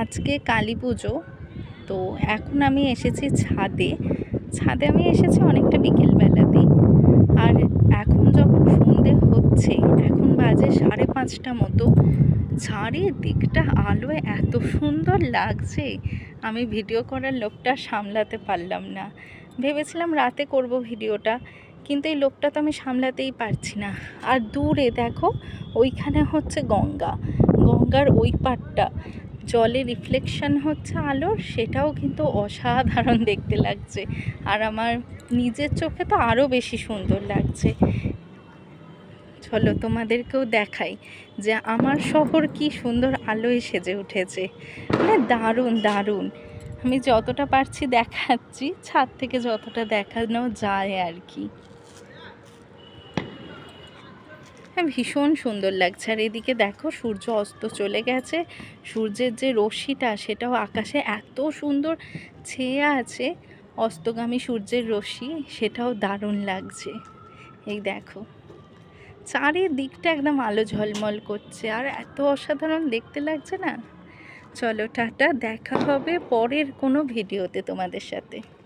আজকে কালী পুজো। তো এখন আমি এসেছি ছাদে। আমি এসেছি অনেকটা বিকেলবেলাতেই। আর এখন যখন সন্ধে হচ্ছে, এখন বাজে 5:30 মতো, চারিদিকটা আলোয় এত সুন্দর লাগছে, আমি ভিডিও করার লোভটা সামলাতে পারলাম না। ভেবেছিলাম রাতে করব ভিডিওটা, কিন্তু এই লোভটা তো আমি সামলাতেই পারছি না। আর দূরে দেখো, ওইখানে হচ্ছে গঙ্গার ওই পাড়টা জলে রিফ্লেকশন হচ্ছে আলোর, সেটাও কিন্তু অসাধারণ দেখতে লাগছে। আর আমার নিজের চোখে তো আরও বেশি সুন্দর লাগছে। চলো তোমাদেরকেও দেখাই যে আমার শহর কি সুন্দর আলোয় সেজে উঠেছে। মানে দারুণ দারুণ। আমি যতটা পারছি দেখাচ্ছি, ছাদ থেকে যতটা দেখানো যায় আর কি। হ্যাঁ, ভীষণ সুন্দর লাগছে। আর এদিকে দেখো, সূর্য অস্ত চলে গেছে। সূর্যের যে রশ্মিটা, সেটাও আকাশে এত সুন্দর ছেয়ে আছে, অস্তগামী সূর্যের রশ্মি, সেটাও দারুণ লাগছে। এই দেখো, চারিদিকটা একদম আলো ঝলমল করছে, আর এত অসাধারণ দেখতে লাগছে না। চলো টাটা, দেখা হবে পরের কোনো ভিডিওতে তোমাদের সাথে।